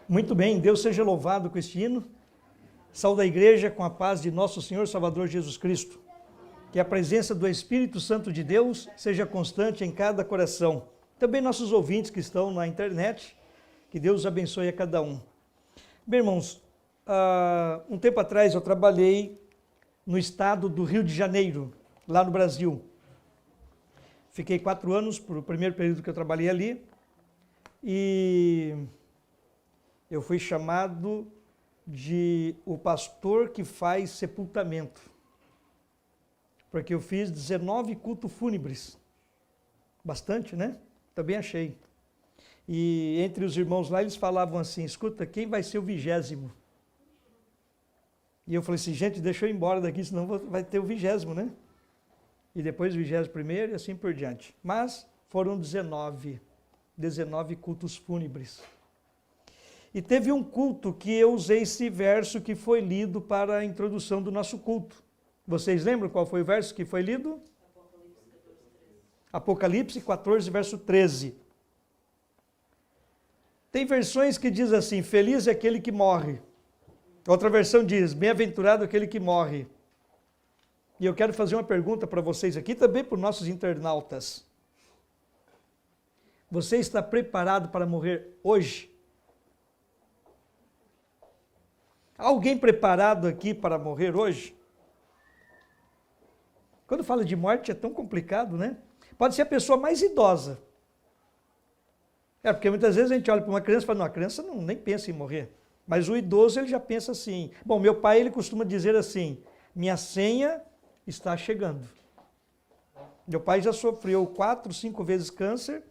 Muito bem, Deus seja louvado com este hino. Saúde a igreja com a paz de nosso Senhor Salvador Jesus Cristo. Que a presença do Espírito Santo de Deus seja constante em cada coração. Também nossos ouvintes que estão na internet, que Deus abençoe a cada um. Bem, irmãos, um tempo atrás eu trabalhei no estado do Rio de Janeiro, lá no Brasil. Fiquei 4 anos, por o primeiro período que eu trabalhei ali, e eu fui chamado de o pastor que faz sepultamento, porque eu fiz 19 cultos fúnebres, bastante, né? Também achei. E entre os irmãos lá, eles falavam assim, escuta, quem vai ser o 20º? E eu falei assim, gente, deixa eu ir embora daqui, senão vai ter o 20º, né? E depois o 21º e assim por diante. Mas foram 19 cultos fúnebres. E teve um culto que eu usei esse verso que foi lido para a introdução do nosso culto. Vocês lembram qual foi o verso que foi lido? Apocalipse 14, verso 13. Tem versões que diz assim, feliz é aquele que morre. Outra versão diz, bem-aventurado aquele que morre. E eu quero fazer uma pergunta para vocês aqui, também para os nossos internautas. Você está preparado para morrer hoje? Alguém preparado aqui para morrer hoje? Quando fala de morte é tão complicado, né? Pode ser a pessoa mais idosa. Porque muitas vezes a gente olha para uma criança e fala, não, a criança nem pensa em morrer. Mas o idoso ele já pensa assim. Bom, meu pai ele costuma dizer assim, minha senha está chegando. Meu pai já sofreu 4, 5 vezes câncer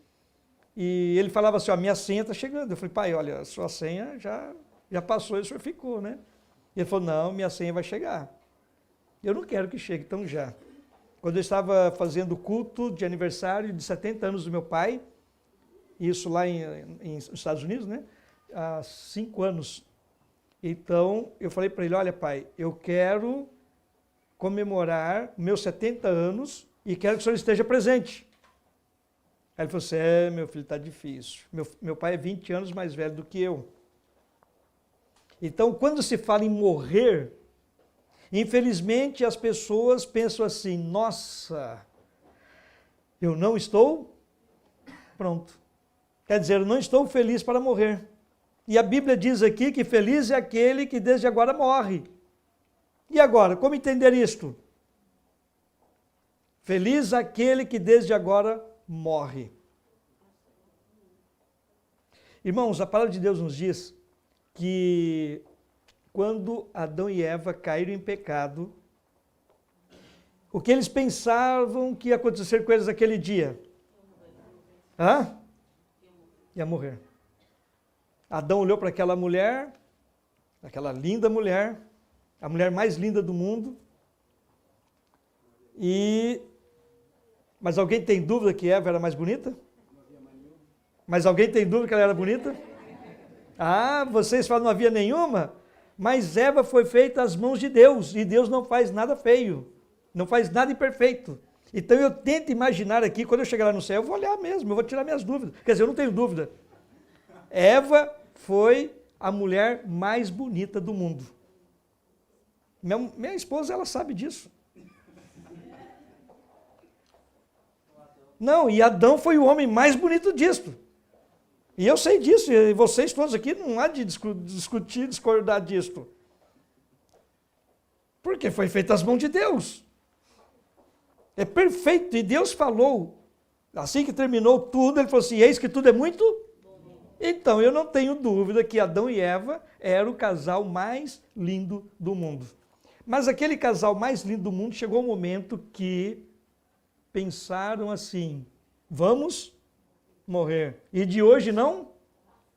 e ele falava assim, minha senha está chegando. Eu falei, pai, olha, a sua senha já passou e o senhor ficou, né? E ele falou, não, minha senha vai chegar. Eu não quero que chegue tão já. Quando eu estava fazendo o culto de aniversário de 70 anos do meu pai, isso lá nos Estados Unidos, né? Há 5 anos. Então, eu falei para ele, olha pai, eu quero comemorar meus 70 anos e quero que o senhor esteja presente. Aí ele falou assim, meu filho, está difícil. Meu pai é 20 anos mais velho do que eu. Então, quando se fala em morrer, infelizmente as pessoas pensam assim, nossa, eu não estou pronto. Quer dizer, eu não estou feliz para morrer. E a Bíblia diz aqui que feliz é aquele que desde agora morre. E agora, como entender isto? Feliz aquele que desde agora morre. Irmãos, a palavra de Deus nos diz que quando Adão e Eva caíram em pecado, o que eles pensavam que ia acontecer com eles naquele dia? Ia morrer. Adão olhou para aquela mulher, aquela linda mulher, a mulher mais linda do mundo, mas alguém tem dúvida que Eva era mais bonita? Mas alguém tem dúvida que ela era bonita? Vocês falam que não havia nenhuma? Mas Eva foi feita às mãos de Deus, e Deus não faz nada feio, não faz nada imperfeito. Então eu tento imaginar aqui, quando eu chegar lá no céu, eu vou olhar mesmo, eu vou tirar minhas dúvidas. Quer dizer, eu não tenho dúvida. Eva foi a mulher mais bonita do mundo. Minha esposa, ela sabe disso. Não, e Adão foi o homem mais bonito disto. E eu sei disso, e vocês todos aqui não há de discutir, discordar disto. Porque foi feito às mãos de Deus. É perfeito, e Deus falou, assim que terminou tudo, ele falou assim, eis que tudo é muito... Então, eu não tenho dúvida que Adão e Eva eram o casal mais lindo do mundo. Mas aquele casal mais lindo do mundo chegou um momento que pensaram assim, vamos morrer. E de hoje não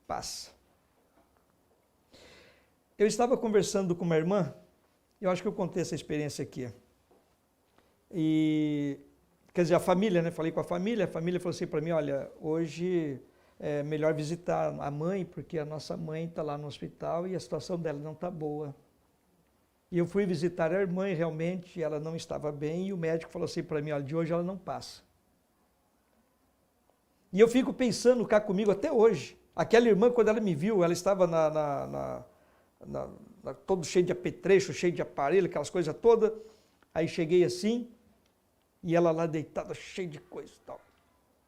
passa. Eu estava conversando com uma irmã, eu acho que eu contei essa experiência aqui. E, quer dizer, a família, né? Falei com a família falou assim para mim, olha, hoje é melhor visitar a mãe, porque a nossa mãe está lá no hospital e a situação dela não está boa. E eu fui visitar a irmã e realmente ela não estava bem e o médico falou assim para mim, olha, de hoje ela não passa. E eu fico pensando cá comigo até hoje, Aquela irmã, quando ela me viu, ela estava todo cheio de apetrecho, cheio de aparelho, aquelas coisas todas. Aí cheguei assim, e ela lá deitada, cheia de coisa e tal.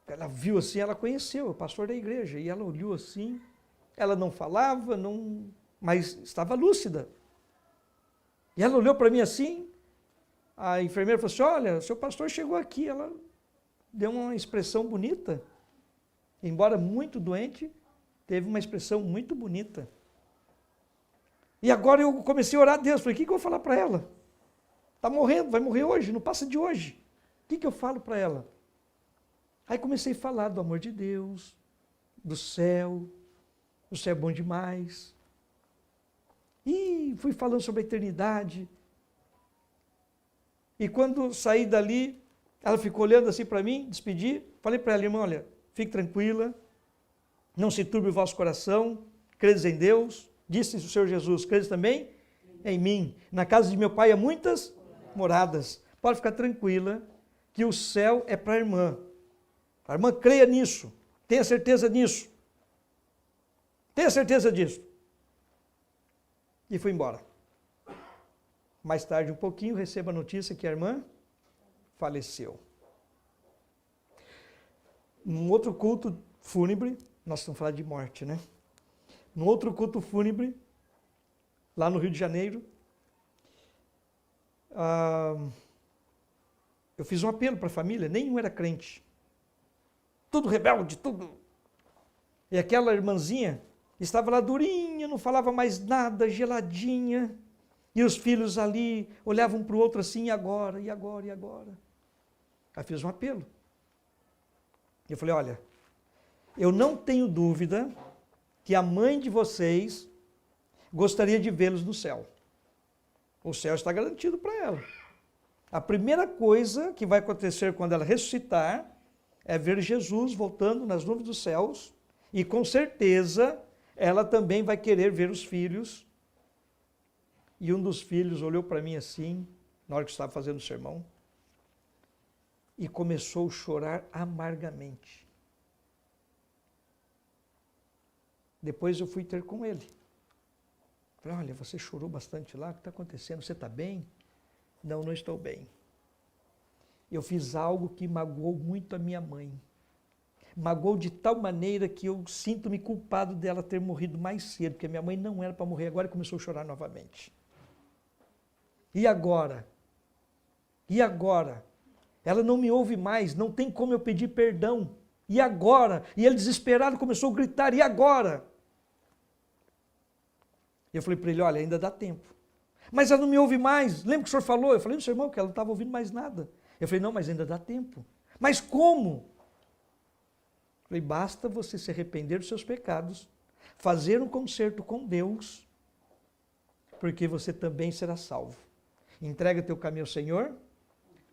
Ela viu assim, ela conheceu o pastor da igreja, e ela olhou assim, ela não falava, mas estava lúcida. E ela olhou para mim assim, a enfermeira falou assim, olha, seu pastor chegou aqui, ela deu uma expressão bonita, embora muito doente, teve uma expressão muito bonita. E agora eu comecei a orar a Deus, falei, o que eu vou falar para ela? Está morrendo, vai morrer hoje, não passa de hoje. O que eu falo para ela? Aí comecei a falar do amor de Deus, do céu, o céu é bom demais. E fui falando sobre a eternidade. E quando saí dali, ela ficou olhando assim para mim, despedi, falei para ela, irmã, olha, fique tranquila, não se turbe o vosso coração, credes em Deus, disse o Senhor Jesus, credes também em mim. Na casa de meu pai há muitas moradas. Pode ficar tranquila que o céu é para a irmã. A irmã creia nisso, tenha certeza nisso. Tenha certeza disso. E fui embora. Mais tarde, um pouquinho, recebo a notícia que a irmã faleceu. Num outro culto fúnebre, nós estamos falando de morte, né? Num outro culto fúnebre, lá no Rio de Janeiro, eu fiz um apelo para a família, nenhum era crente. Tudo rebelde, tudo. E aquela irmãzinha estava lá durinha, não falava mais nada, geladinha. E os filhos ali olhavam para o outro assim, e agora, e agora, e agora? Aí fiz um apelo. Eu falei, olha, eu não tenho dúvida que a mãe de vocês gostaria de vê-los no céu. O céu está garantido para ela. A primeira coisa que vai acontecer quando ela ressuscitar é ver Jesus voltando nas nuvens dos céus e com certeza ela também vai querer ver os filhos. E um dos filhos olhou para mim assim, na hora que eu estava fazendo o sermão, e começou a chorar amargamente. Depois eu fui ter com ele. Falei, olha, você chorou bastante lá, o que está acontecendo? Você está bem? Não, não estou bem. Eu fiz algo que magoou muito a minha mãe. Magoou de tal maneira que eu sinto-me culpado dela ter morrido mais cedo, porque minha mãe não era para morrer agora e começou a chorar novamente. E agora? E agora? Ela não me ouve mais, não tem como eu pedir perdão. E agora? E ele desesperado começou a gritar, e agora? Eu falei para ele, olha, ainda dá tempo. Mas ela não me ouve mais, lembra que o senhor falou? Eu falei no seu irmão que ela não estava ouvindo mais nada. Eu falei, não, mas ainda dá tempo. Mas como? Eu falei, basta você se arrepender dos seus pecados, fazer um concerto com Deus, porque você também será salvo. Entrega teu caminho ao Senhor,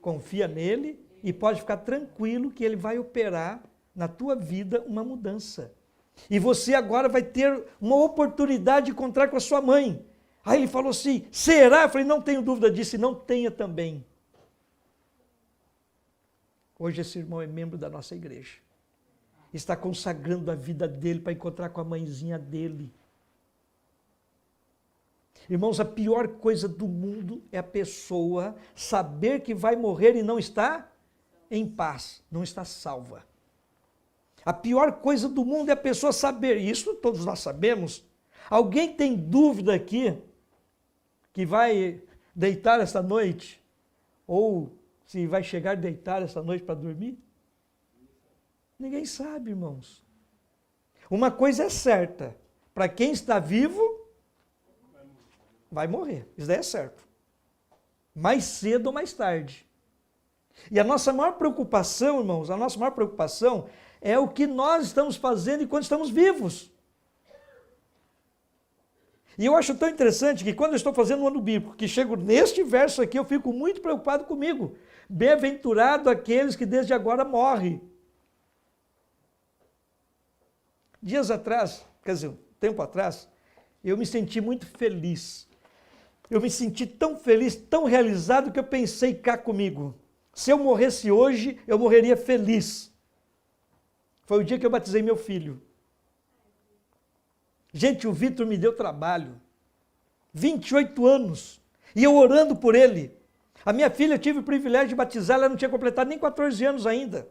confia nele e pode ficar tranquilo que ele vai operar na tua vida uma mudança. E você agora vai ter uma oportunidade de encontrar com a sua mãe. Aí ele falou assim, será? Eu falei, não tenho dúvida disso e não tenha também. Hoje esse irmão é membro da nossa igreja. Está consagrando a vida dele para encontrar com a mãezinha dele. Irmãos, a pior coisa do mundo é a pessoa saber que vai morrer e não está em paz, não está salva. A pior coisa do mundo é a pessoa saber, isso todos nós sabemos. Alguém tem dúvida aqui que vai deitar esta noite? Ou se vai chegar a deitar esta noite para dormir? Ninguém sabe, irmãos. Uma coisa é certa, para quem está vivo, vai morrer, isso daí é certo. Mais cedo ou mais tarde. E a nossa maior preocupação, irmãos, a nossa maior preocupação é o que nós estamos fazendo enquanto estamos vivos. E eu acho tão interessante que quando eu estou fazendo um ano bíblico, que chego neste verso aqui, eu fico muito preocupado comigo. Bem-aventurado aqueles que desde agora morrem. Dias atrás, quer dizer, um tempo atrás, eu me senti muito feliz. Eu me senti tão feliz, tão realizado, que eu pensei cá comigo. Se eu morresse hoje, eu morreria feliz. Foi o dia que eu batizei meu filho. Gente, o Vitor me deu trabalho. 28 anos. E eu orando por ele. A minha filha, eu tive o privilégio de batizar, ela não tinha completado nem 14 anos ainda.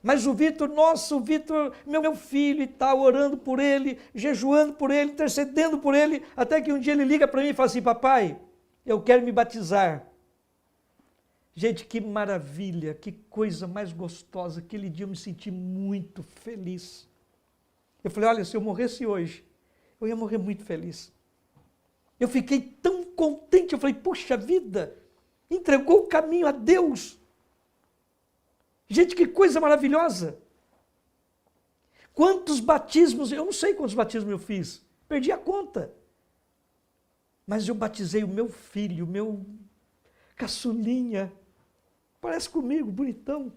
Mas o Vitor, nossa, o Vitor, meu filho e tal, orando por ele, jejuando por ele, intercedendo por ele, até que um dia ele liga para mim e fala assim, papai, eu quero me batizar. Gente, que maravilha, que coisa mais gostosa, aquele dia eu me senti muito feliz. Eu falei, olha, se eu morresse hoje, eu ia morrer muito feliz. Eu fiquei tão contente, eu falei, puxa vida, entregou o caminho a Deus. Gente, que coisa maravilhosa. Quantos batismos, eu não sei quantos batismos eu fiz, perdi a conta. Mas eu batizei o meu filho, o meu caçulinha, parece comigo, bonitão.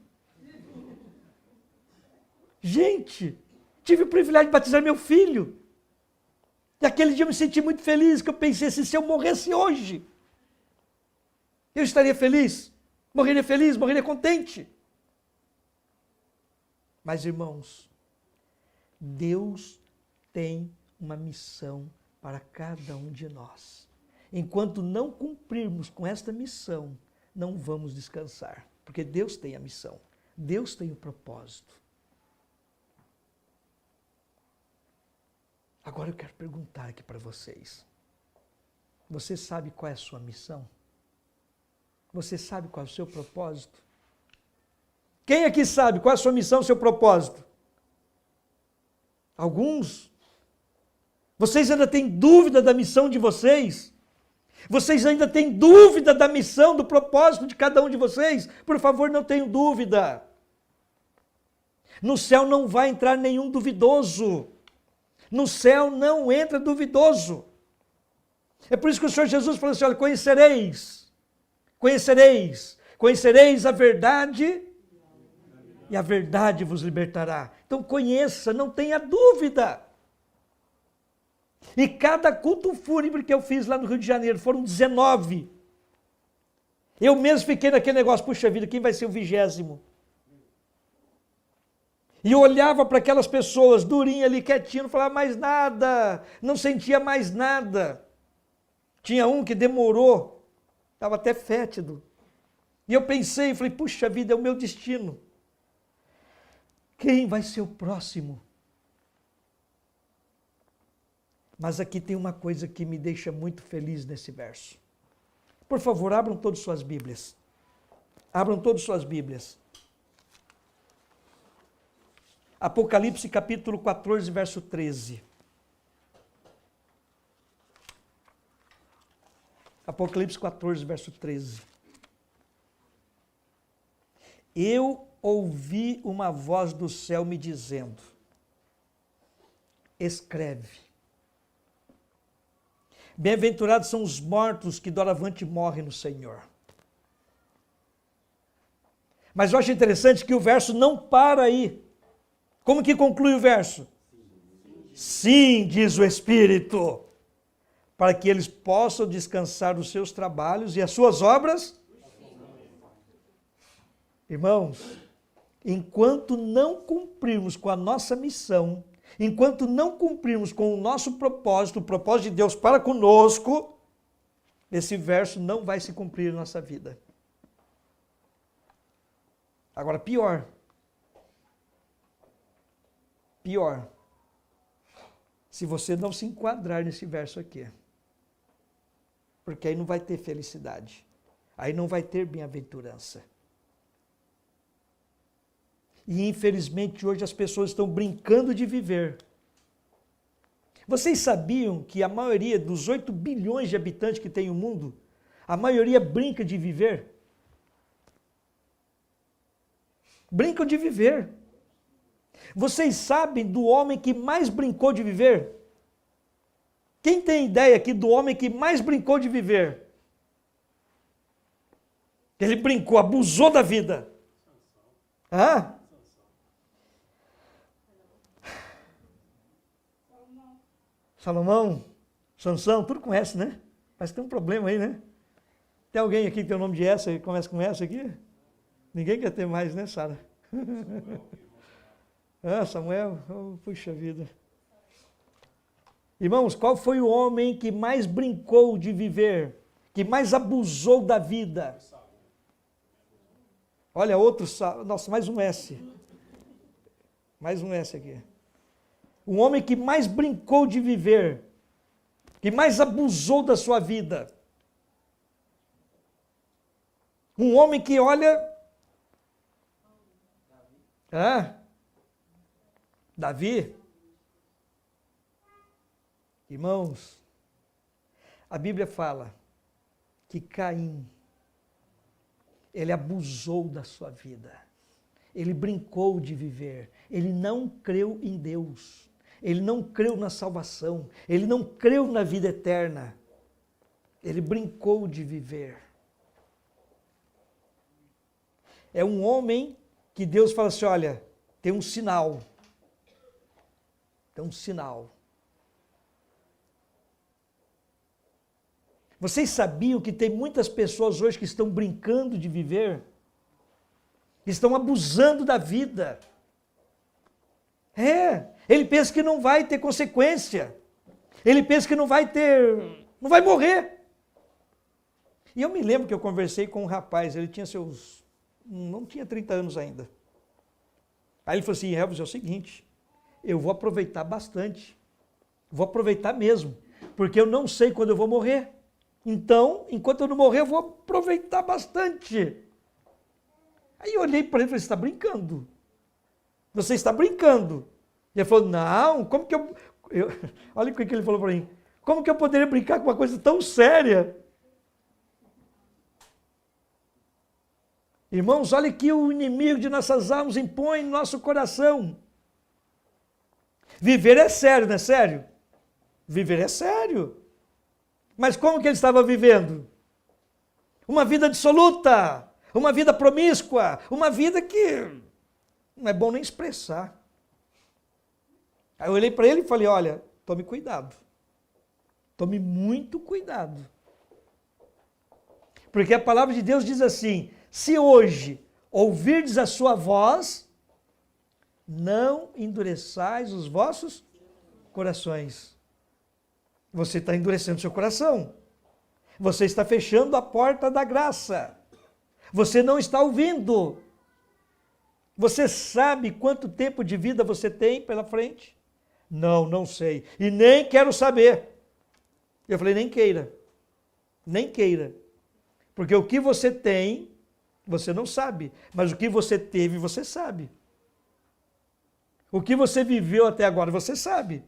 Gente, tive o privilégio de batizar meu filho. E aquele dia eu me senti muito feliz, que eu pensei assim, se eu morresse hoje, eu estaria feliz, morreria contente. Mas, irmãos, Deus tem uma missão para cada um de nós. Enquanto não cumprirmos com esta missão, não vamos descansar, porque Deus tem a missão, Deus tem o propósito. Agora eu quero perguntar aqui para vocês. Você sabe qual é a sua missão? Você sabe qual é o seu propósito? Quem aqui sabe qual é a sua missão, o seu propósito? Alguns. Vocês ainda têm dúvida da missão de vocês? Vocês ainda têm dúvida da missão, do propósito de cada um de vocês? Por favor, não tenham dúvida. No céu não vai entrar nenhum duvidoso. No céu não entra duvidoso. É por isso que o Senhor Jesus falou assim, olha, conhecereis a verdade e a verdade vos libertará. Então conheça, não tenha dúvida. E cada culto fúnebre que eu fiz lá no Rio de Janeiro, foram 19. Eu mesmo fiquei naquele negócio, puxa vida, quem vai ser o 20º? E eu olhava para aquelas pessoas durinhas ali, quietinho, não falava mais nada, não sentia mais nada. Tinha um que demorou, estava até fétido. E eu pensei, falei, puxa vida, é o meu destino. Quem vai ser o próximo? Mas aqui tem uma coisa que me deixa muito feliz nesse verso. Por favor, abram todas suas Bíblias. Abram todas suas Bíblias. Apocalipse capítulo 14, verso 13. Apocalipse 14, verso 13. Eu ouvi uma voz do céu me dizendo, escreve. Bem-aventurados são os mortos que doravante morrem no Senhor. Mas eu acho interessante que o verso não para aí. Como que conclui o verso? Sim, diz o Espírito, para que eles possam descansar dos seus trabalhos e as suas obras. Irmãos, enquanto não cumprirmos com a nossa missão, enquanto não cumprirmos com o nosso propósito, o propósito de Deus para conosco, esse verso não vai se cumprir na nossa vida. Agora, pior, se você não se enquadrar nesse verso aqui, porque aí não vai ter felicidade, aí não vai ter bem-aventurança. E infelizmente hoje as pessoas estão brincando de viver. Vocês sabiam que a maioria dos 8 bilhões de habitantes que tem o mundo, a maioria brinca de viver? Brincam de viver. Vocês sabem do homem que mais brincou de viver? Quem tem ideia aqui do homem que mais brincou de viver? Ele brincou, abusou da vida. Hã? Salomão, Sansão, tudo conhece, né? Mas tem um problema aí, né? Tem alguém aqui que tem o nome de essa e começa com essa aqui? Ninguém quer ter mais, né, Sara? Ah, Samuel, oh, puxa vida. Irmãos, qual foi o homem que mais brincou de viver, que mais abusou da vida? Olha, outro, nossa, mais um S. Mais um S aqui. O homem que mais brincou de viver, que mais abusou da sua vida. Um homem que olha... Davi? Irmãos, a Bíblia fala que Caim, ele abusou da sua vida. Ele brincou de viver. Ele não creu em Deus. Ele não creu na salvação. Ele não creu na vida eterna. Ele brincou de viver. É um homem que Deus fala assim, olha, tem um sinal. Tem um sinal. Vocês sabiam que tem muitas pessoas hoje que estão brincando de viver? Estão abusando da vida. Ele pensa que não vai ter consequência. Ele pensa que não vai morrer. E eu me lembro que eu conversei com um rapaz, ele tinha não tinha 30 anos ainda. Aí ele falou assim, Elvis, é o seguinte, eu vou aproveitar bastante. Vou aproveitar mesmo, porque eu não sei quando eu vou morrer. Então, enquanto eu não morrer, eu vou aproveitar bastante. Aí eu olhei para ele e falei, você está brincando? Você está brincando. E ele falou, não, como que eu olha o que ele falou para mim. Como que eu poderia brincar com uma coisa tão séria? Irmãos, olha que o inimigo de nossas almas impõe no nosso coração. Viver é sério, não é sério? Viver é sério. Mas como que ele estava vivendo? Uma vida dissoluta, uma vida promíscua, uma vida que não é bom nem expressar. Aí eu olhei para ele e falei, olha, tome cuidado. Tome muito cuidado. Porque a palavra de Deus diz assim, se hoje ouvirdes a sua voz, não endureçais os vossos corações. Você está endurecendo seu coração. Você está fechando a porta da graça. Você não está ouvindo. Você sabe quanto tempo de vida você tem pela frente? Não, não sei. E nem quero saber. Eu falei, nem queira. Nem queira. Porque o que você tem, você não sabe. Mas o que você teve, você sabe. O que você viveu até agora, você sabe.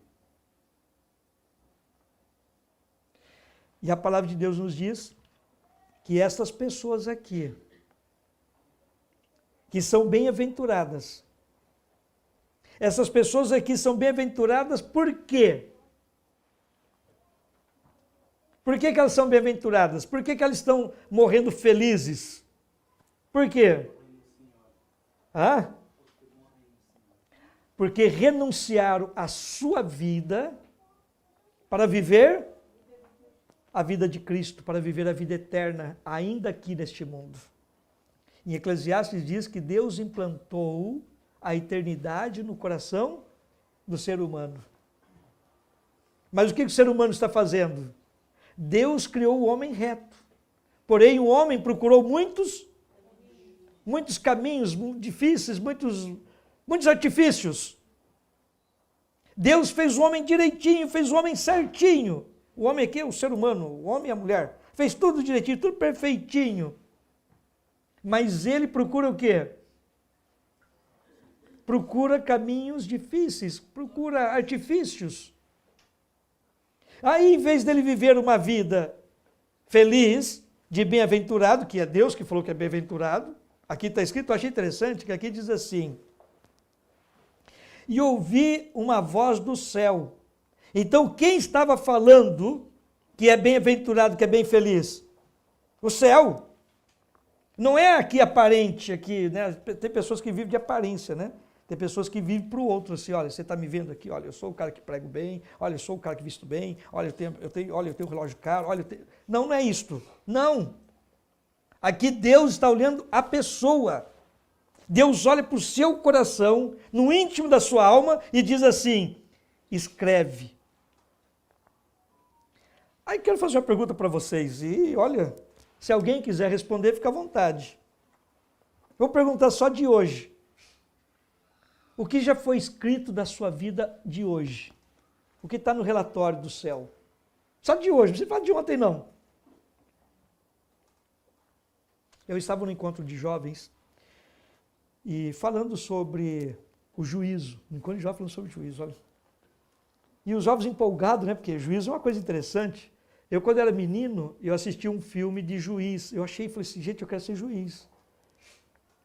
E a palavra de Deus nos diz que essas pessoas aqui, que são bem-aventuradas, essas pessoas aqui são bem-aventuradas por quê? Por que elas são bem-aventuradas? Por que elas estão morrendo felizes? Por quê? Porque renunciaram à sua vida para viver a vida de Cristo, para viver a vida eterna, ainda aqui neste mundo. Em Eclesiastes diz que Deus implantou a eternidade no coração do ser humano. Mas o que o ser humano está fazendo? Deus criou o homem reto. Porém, o homem procurou muitos caminhos difíceis, muitos artifícios. Deus fez o homem direitinho, fez o homem certinho. O homem aqui é o ser humano, o homem e a mulher. Fez tudo direitinho, tudo perfeitinho. Mas ele procura o quê? Procura caminhos difíceis, procura artifícios. Aí, em vez dele viver uma vida feliz, de bem-aventurado, que é Deus que falou que é bem-aventurado, aqui está escrito, eu achei interessante, que aqui diz assim, e ouvi uma voz do céu. Então, quem estava falando que é bem-aventurado, que é bem feliz? O céu. Não é aqui aparente, aqui, né? Tem pessoas que vivem de aparência, né? Tem pessoas que vivem para o outro, assim, olha, você está me vendo aqui, olha, eu sou o cara que prego bem, olha, eu sou o cara que visto bem, olha, eu tenho um relógio caro, olha, Não, não é isto. Não. Aqui Deus está olhando a pessoa. Deus olha para o seu coração, no íntimo da sua alma, e diz assim, escreve. Aí quero fazer uma pergunta para vocês, e olha, se alguém quiser responder, fica à vontade. Vou perguntar só de hoje. O que já foi escrito da sua vida de hoje? O que está no relatório do céu? Só de hoje, não precisa falar de ontem não. Eu estava no encontro de jovens e falando sobre o juízo. No encontro de jovens falando sobre o juízo, olha. E os jovens empolgados, né? Porque juízo é uma coisa interessante. Eu, quando era menino, eu assisti um filme de juiz. Eu achei, falei assim, gente, eu quero ser juiz.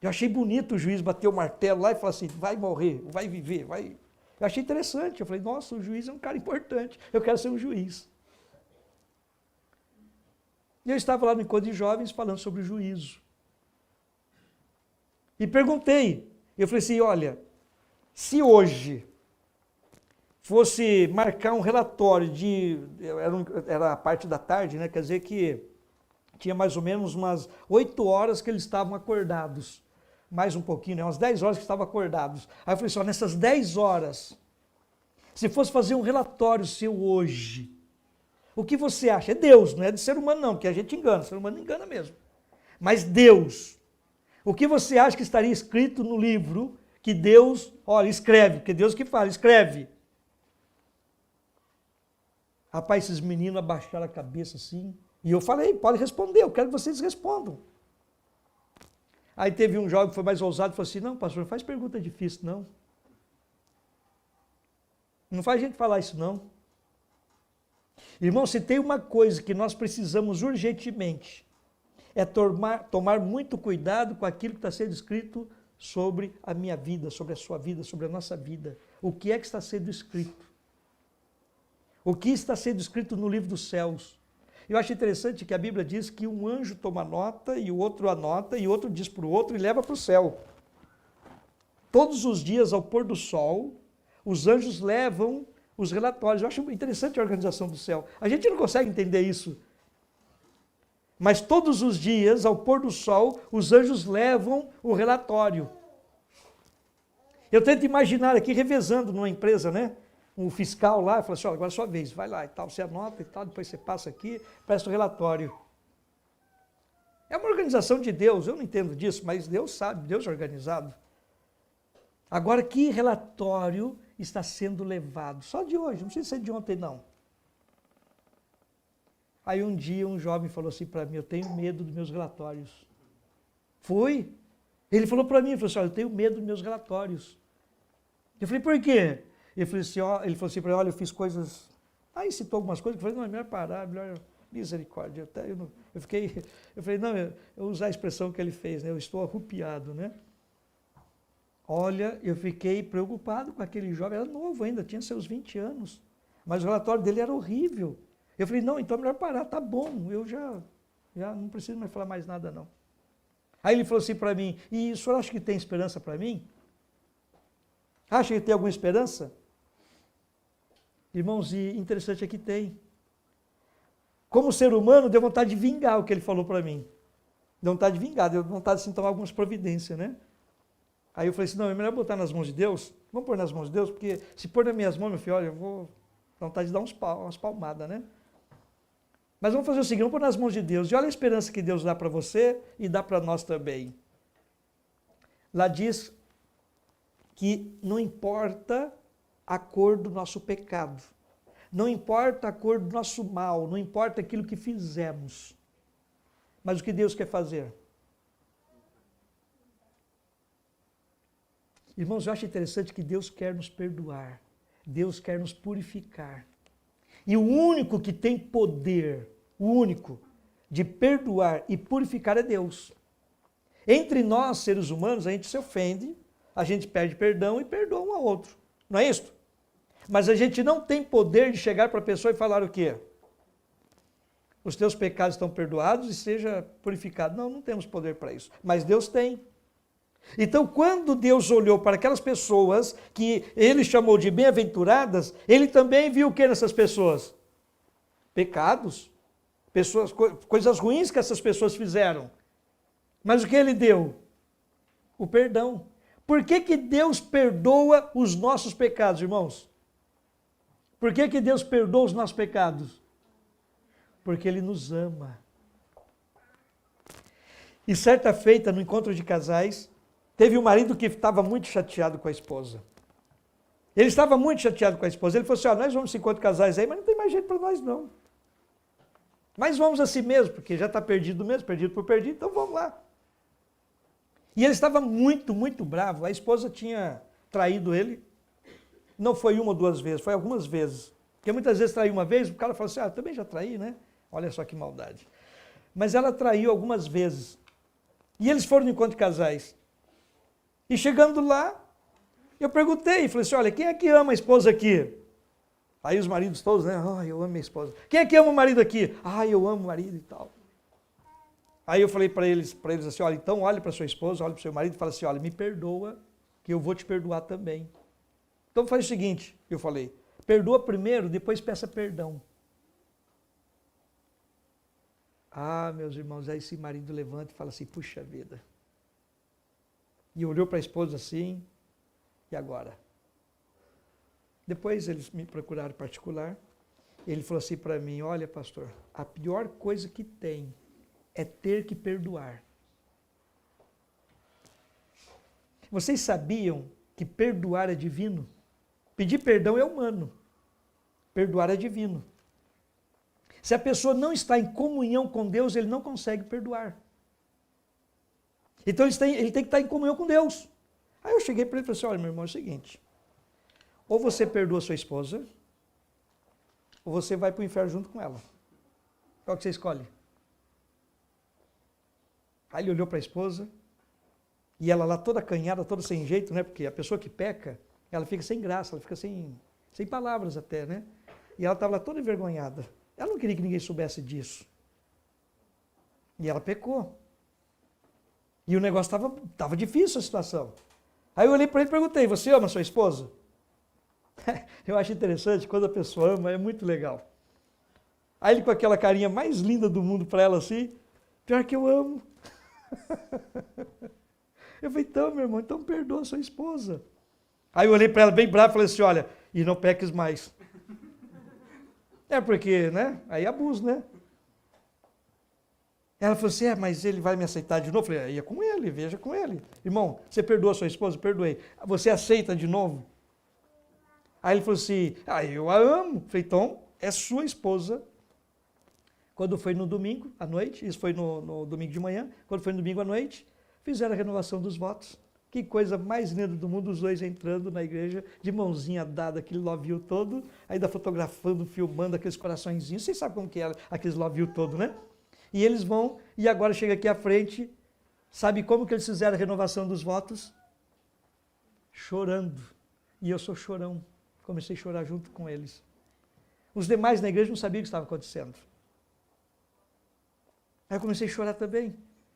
Eu achei bonito o juiz bater o martelo lá e falar assim, vai morrer, vai viver, vai... Eu achei interessante. Eu falei, nossa, o juiz é um cara importante. Eu quero ser um juiz. E eu estava lá no encontro de jovens falando sobre o juízo. E perguntei, eu falei assim, olha, se hoje fosse marcar um relatório era a parte da tarde, né? Quer dizer que tinha mais ou menos umas 8 horas que eles estavam acordados. Mais um pouquinho, né? Umas 10 horas que estavam acordados. Aí eu falei assim, ó, nessas 10 horas, se fosse fazer um relatório seu hoje, o que você acha? É Deus, não é de ser humano não, porque a gente engana, o ser humano engana mesmo. Mas Deus, o que você acha que estaria escrito no livro que Deus, olha, escreve, porque Deus que fala, escreve. Rapaz, esses meninos abaixaram a cabeça assim, e eu falei, pode responder, eu quero que vocês respondam. Aí teve um jovem que foi mais ousado e falou assim, não, pastor, não faz pergunta difícil, não. Não faz a gente falar isso, não. Irmão, se tem uma coisa que nós precisamos urgentemente, é tomar muito cuidado com aquilo que está sendo escrito sobre a minha vida, sobre a sua vida, sobre a nossa vida. O que é que está sendo escrito? O que está sendo escrito no livro dos céus? Eu acho interessante que a Bíblia diz que um anjo toma nota, e o outro anota, e o outro diz para o outro e leva para o céu. Todos os dias, ao pôr do sol, os anjos levam os relatórios. Eu acho interessante a organização do céu. A gente não consegue entender isso. Mas todos os dias, ao pôr do sol, os anjos levam o relatório. Eu tento imaginar aqui, revezando numa empresa, né? Um fiscal lá, fala assim, ó, agora é sua vez, vai lá e tal, você anota e tal, depois você passa aqui, presta o relatório. É uma organização de Deus, eu não entendo disso, mas Deus sabe, Deus é organizado. Agora, que relatório está sendo levado? Só de hoje, não precisa ser de ontem, não. Aí um dia um jovem falou assim para mim, eu tenho medo dos meus relatórios. Foi? Ele falou para mim, ele falou assim, eu tenho medo dos meus relatórios. Eu falei, por quê? Ele falou assim para mim, olha, eu fiz coisas... Aí citou algumas coisas, eu falei, não, é melhor parar, melhor... Misericórdia. Eu falei, não, eu usar a expressão que ele fez, né? Eu estou arrupiado, né? Olha, eu fiquei preocupado com aquele jovem, era novo ainda, tinha seus 20 anos, mas o relatório dele era horrível. Eu falei, não, então é melhor parar, tá bom, eu já não preciso mais falar mais nada, não. Aí ele falou assim para mim, e o senhor acha que tem esperança para mim? Acha que tem alguma esperança? Irmãos, e interessante é que tem. Como ser humano, deu vontade de vingar o que ele falou para mim. Deu vontade de vingar, deu vontade de tomar algumas providências, né? Aí eu falei assim, não, é melhor botar nas mãos de Deus. Vamos pôr nas mãos de Deus, porque se pôr nas minhas mãos, meu filho, olha, eu vou dar vontade de dar umas palmadas, né? Mas vamos fazer o seguinte, vamos pôr nas mãos de Deus. E olha a esperança que Deus dá para você e dá para nós também. Lá diz que não importa a cor do nosso pecado, não importa a cor do nosso mal, não importa aquilo que fizemos, mas o que Deus quer fazer. Irmãos, eu acho interessante que Deus quer nos perdoar, Deus quer nos purificar. E o único que tem poder, o único, de perdoar e purificar é Deus. Entre nós, seres humanos, a gente se ofende, a gente pede perdão e perdoa um ao outro. Não é isso? Mas a gente não tem poder de chegar para a pessoa e falar o quê? Os teus pecados estão perdoados e seja purificado. Não, não temos poder para isso. Mas Deus tem. Então, quando Deus olhou para aquelas pessoas que ele chamou de bem-aventuradas, ele também viu o que nessas pessoas? Pecados. Coisas ruins que essas pessoas fizeram. Mas o que ele deu? O perdão. Por que Deus perdoa os nossos pecados, irmãos? Por que Deus perdoa os nossos pecados? Porque Ele nos ama. E certa feita, no encontro de casais, teve um marido que estava muito chateado com a esposa. Ele estava muito chateado com a esposa. Ele falou assim, nós vamos 50 casais aí, mas não tem mais jeito para nós não. Mas vamos assim mesmo, porque já está perdido mesmo, perdido por perdido, então vamos lá. E ele estava muito, muito bravo. A esposa tinha traído ele. Não foi uma ou duas vezes, foi algumas vezes. Porque muitas vezes traiu uma vez, o cara fala assim, eu também já traí, né? Olha só que maldade. Mas ela traiu algumas vezes. E eles foram no encontro de casais. E chegando lá, eu perguntei, falei assim, olha, quem é que ama a esposa aqui? Aí os maridos todos, né? Eu amo minha esposa. Quem é que ama o marido aqui? Eu amo o marido e tal. Aí eu falei para eles assim, olha, então olhe para sua esposa, olhe para o seu marido e fala assim, olha, me perdoa, que eu vou te perdoar também. Então faz o seguinte, eu falei, perdoa primeiro, depois peça perdão. Meus irmãos, aí esse marido levanta e fala assim, puxa vida. E olhou para a esposa assim, e agora? Depois eles me procuraram em particular, ele falou assim para mim, olha pastor, a pior coisa que tem é ter que perdoar. Vocês sabiam que perdoar é divino? Pedir perdão é humano, perdoar é divino. Se a pessoa não está em comunhão com Deus, ele não consegue perdoar. Então ele tem que estar em comunhão com Deus. Aí eu cheguei para ele e falei assim, olha meu irmão, é o seguinte, ou você perdoa sua esposa, ou você vai para o inferno junto com ela. Qual que você escolhe? Aí ele olhou para a esposa, e ela lá toda acanhada, toda sem jeito, né? Porque a pessoa que peca, ela fica sem graça, ela fica sem palavras até, né? E ela estava lá toda envergonhada. Ela não queria que ninguém soubesse disso. E ela pecou. E o negócio estava difícil a situação. Aí eu olhei para ele e perguntei, você ama sua esposa? Eu acho interessante, quando a pessoa ama, é muito legal. Aí ele com aquela carinha mais linda do mundo para ela assim, pior que eu amo. Eu falei, então meu irmão, então perdoa sua esposa. Aí eu olhei para ela bem bravo e falei assim, olha, e não peques mais. É porque, né, aí é abuso, né? Ela falou assim, mas ele vai me aceitar de novo? Eu falei, ia com ele, veja com ele. Irmão, você perdoa sua esposa? Perdoei. Você aceita de novo? Aí ele falou assim, eu a amo. Eu falei, então, é sua esposa. Quando foi no domingo à noite, isso foi no domingo de manhã, quando foi no domingo à noite, fizeram a renovação dos votos. Que coisa mais linda do mundo, os dois entrando na igreja, de mãozinha dada, aquele love you todo, ainda fotografando, filmando aqueles coraçõezinhos. Vocês sabem como que é aqueles love you todo, né? E eles vão, e agora chega aqui à frente, sabe como que eles fizeram a renovação dos votos? Chorando. E eu sou chorão. Comecei a chorar junto com eles. Os demais na igreja não sabiam o que estava acontecendo. Aí eu comecei a chorar também.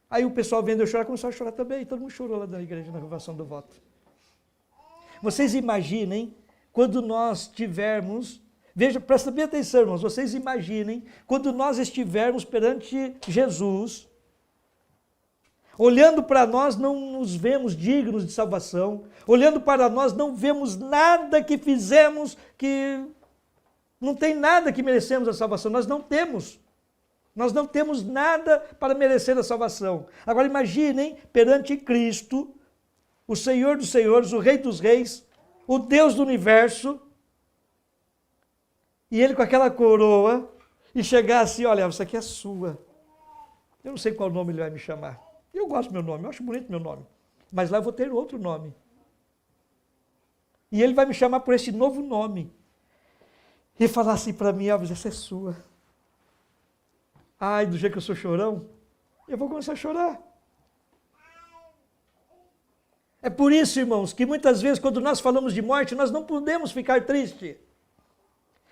Aí o pessoal vendo eu chorar, começou a chorar também. Todo mundo chorou lá na igreja na renovação do voto. Vocês imaginem quando nós tivermos... Veja, presta bem atenção, irmãos. Vocês imaginem quando nós estivermos perante Jesus, olhando para nós não nos vemos dignos de salvação, olhando para nós não vemos nada que fizemos, que não tem nada que merecemos a salvação. Nós não temos. Nós não temos nada para merecer a salvação. Agora imaginem perante Cristo, o Senhor dos Senhores, o Rei dos Reis, o Deus do Universo, e ele com aquela coroa, e chegar assim, olha, isso aqui é sua. Eu não sei qual nome ele vai me chamar. Eu gosto do meu nome, eu acho bonito meu nome. Mas lá eu vou ter outro nome. E ele vai me chamar por esse novo nome. E falar assim para mim, Elvis, essa é sua. Ai, do jeito que eu sou chorão, eu vou começar a chorar. É por isso, irmãos, que muitas vezes quando nós falamos de morte, nós não podemos ficar tristes.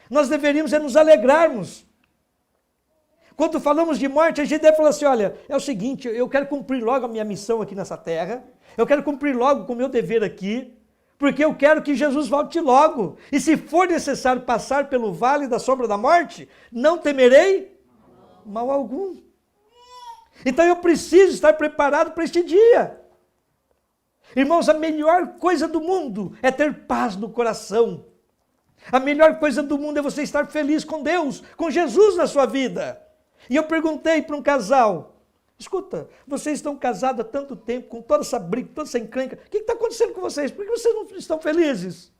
Nós deveríamos nos alegrarmos. Quando falamos de morte, a gente deve falar assim, olha, é o seguinte, eu quero cumprir logo a minha missão aqui nessa terra, eu quero cumprir logo com o meu dever aqui, porque eu quero que Jesus volte logo. E se for necessário passar pelo vale da sombra da morte, não temerei mal algum. Então eu preciso estar preparado para este dia. Irmãos, a melhor coisa do mundo é ter paz no coração. A melhor coisa do mundo é você estar feliz com Deus, com Jesus na sua vida. E eu perguntei para um casal, escuta, vocês estão casados há tanto tempo, com toda essa briga, toda essa encrenca, o que está acontecendo com vocês? Por que vocês não estão felizes?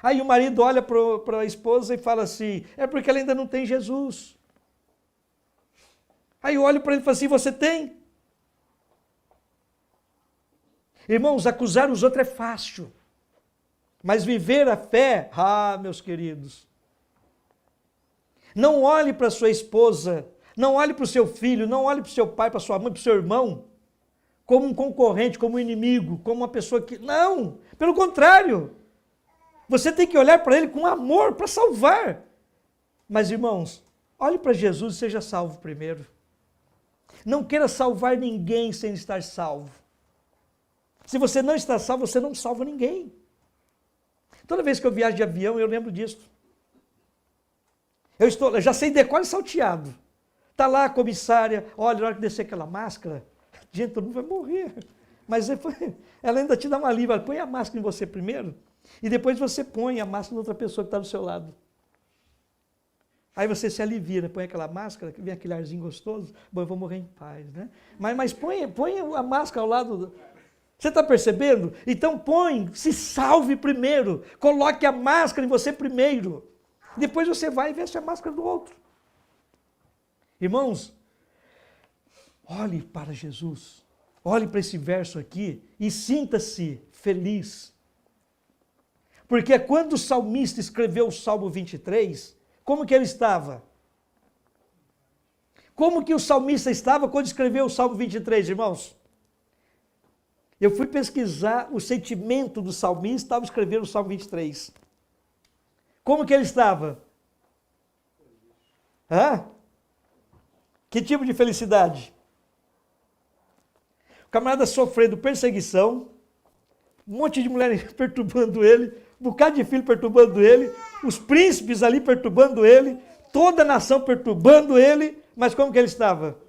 Aí o marido olha para a esposa e fala assim, é porque ela ainda não tem Jesus. Aí eu olho para ele e falo assim, você tem? Irmãos, acusar os outros é fácil. Mas viver a fé, meus queridos. Não olhe para sua esposa, não olhe para o seu filho, não olhe para o seu pai, para sua mãe, para o seu irmão, como um concorrente, como um inimigo, como uma pessoa que... Não, pelo contrário. Você tem que olhar para ele com amor, para salvar. Mas, irmãos, olhe para Jesus e seja salvo primeiro. Não queira salvar ninguém sem estar salvo. Se você não está salvo, você não salva ninguém. Toda vez que eu viajo de avião, eu lembro disso. Eu já sei decor e salteado. Está lá a comissária, olha, na hora que descer aquela máscara, gente, todo mundo vai morrer. Mas ela ainda te dá uma alívio, ela põe a máscara em você primeiro, e depois você põe a máscara em outra pessoa que está do seu lado. Aí você se alivia, né? Põe aquela máscara, que vem aquele arzinho gostoso, bom, eu vou morrer em paz, né? Mas põe a máscara ao lado... Você está percebendo? Então se salve primeiro, coloque a máscara em você primeiro. Depois você vai e veste a máscara do outro. Irmãos, olhe para Jesus, olhe para esse verso aqui e sinta-se feliz. Porque quando o salmista escreveu o Salmo 23, como que ele estava? Como que o salmista estava quando escreveu o Salmo 23, irmãos? Eu fui pesquisar o sentimento do salmista ao escrever o Salmo 23. Como que ele estava? Que tipo de felicidade? O camarada sofrendo perseguição, um monte de mulher perturbando ele, um bocado de filho perturbando ele, os príncipes ali perturbando ele, toda a nação perturbando ele, mas como que ele estava?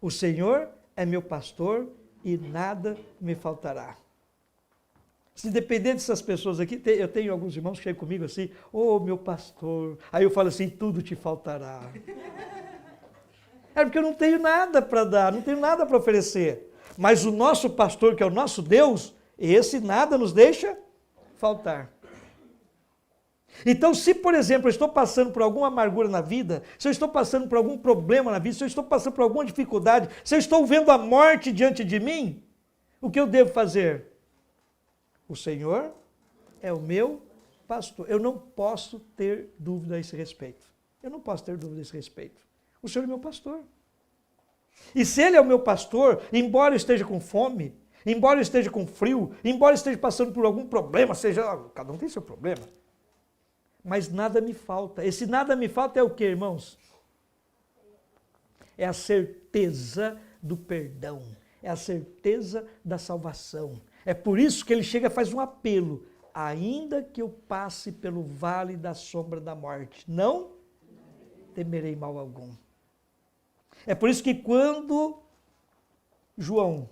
O Senhor é meu pastor e nada me faltará. Se depender dessas pessoas aqui, eu tenho alguns irmãos que chegam comigo assim, meu pastor, aí eu falo assim, tudo te faltará. É porque eu não tenho nada para dar, não tenho nada para oferecer. Mas o nosso pastor, que é o nosso Deus, esse nada nos deixa faltar. Então, se, por exemplo, eu estou passando por alguma amargura na vida, se eu estou passando por algum problema na vida, se eu estou passando por alguma dificuldade, se eu estou vendo a morte diante de mim, o que eu devo fazer? O Senhor é o meu pastor. Eu não posso ter dúvida a esse respeito. Eu não posso ter dúvida a esse respeito. O Senhor é meu pastor. E se Ele é o meu pastor, embora eu esteja com fome, embora eu esteja com frio, embora eu esteja passando por algum problema, cada um tem seu problema, mas nada me falta. Esse nada me falta é o que, irmãos? É a certeza do perdão, é a certeza da salvação. É por isso que ele chega e faz um apelo. Ainda que eu passe pelo vale da sombra da morte, não temerei mal algum. É por isso que quando João,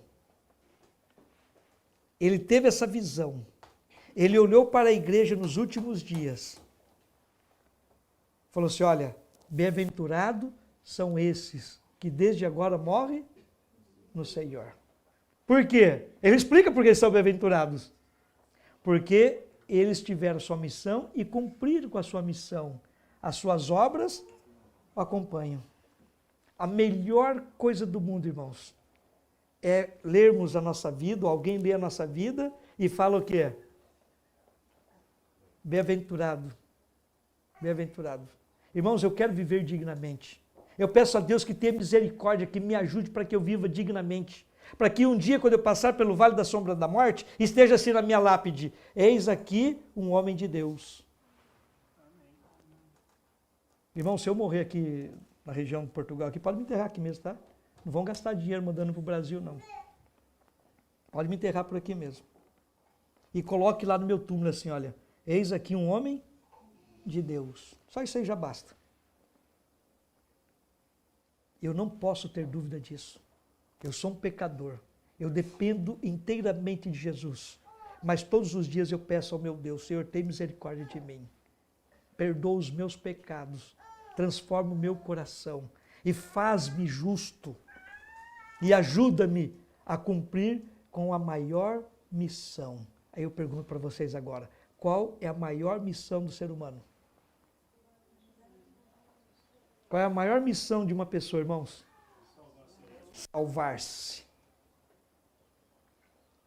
ele teve essa visão, ele olhou para a igreja nos últimos dias, falou assim, olha, bem-aventurados são esses que desde agora morrem no Senhor. Por quê? Ele explica por que eles são bem-aventurados. Porque eles tiveram sua missão e cumpriram com a sua missão. As suas obras o acompanham. A melhor coisa do mundo, irmãos, é lermos a nossa vida, ou alguém lê a nossa vida e fala o quê? Bem-aventurado. Bem-aventurado. Irmãos, eu quero viver dignamente. Eu peço a Deus que tenha misericórdia, que me ajude para que eu viva dignamente. Para que um dia, quando eu passar pelo vale da sombra da morte, esteja assim na minha lápide, eis aqui um homem de Deus. Irmão, se eu morrer aqui na região de Portugal, aqui, pode me enterrar aqui mesmo, tá? Não vão gastar dinheiro mandando para o Brasil, não. Pode me enterrar por aqui mesmo. E coloque lá no meu túmulo assim, olha, eis aqui um homem de Deus. Só isso aí já basta. Eu não posso ter dúvida disso. Eu sou um pecador. Eu dependo inteiramente de Jesus. Mas todos os dias eu peço ao meu Deus, Senhor, tem misericórdia de mim. Perdoa os meus pecados, transforma o meu coração e faz-me justo e ajuda-me a cumprir com a maior missão. Aí eu pergunto para vocês agora, qual é a maior missão do ser humano? Qual é a maior missão de uma pessoa, irmãos? Salvar-se.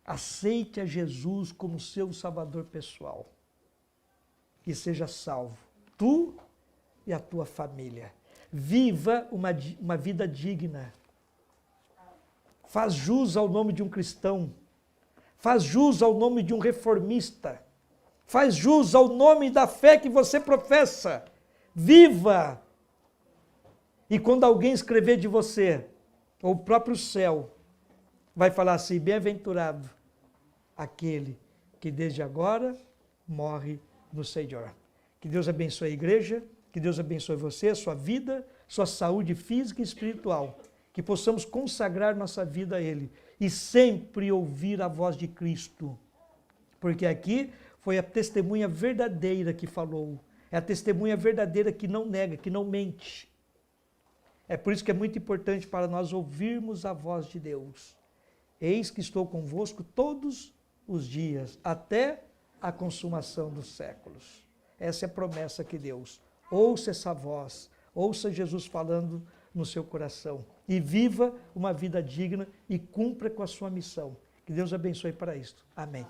Aceite a Jesus como seu salvador pessoal. E seja salvo, tu e a tua família. Viva uma vida digna. Faz jus ao nome de um cristão. Faz jus ao nome de um reformista. Faz jus ao nome da fé que você professa. Viva! E quando alguém escrever de você, ou o próprio céu, vai falar assim, bem-aventurado aquele que desde agora morre no Senhor. Que Deus abençoe a igreja, que Deus abençoe você, a sua vida, sua saúde física e espiritual. Que possamos consagrar nossa vida a Ele e sempre ouvir a voz de Cristo. Porque aqui foi a testemunha verdadeira que falou. É a testemunha verdadeira que não nega, que não mente. É por isso que é muito importante para nós ouvirmos a voz de Deus. Eis que estou convosco todos os dias, até a consumação dos séculos. Essa é a promessa que Deus. Ouça essa voz, ouça Jesus falando no seu coração e viva uma vida digna e cumpra com a sua missão. Que Deus abençoe para isto. Amém.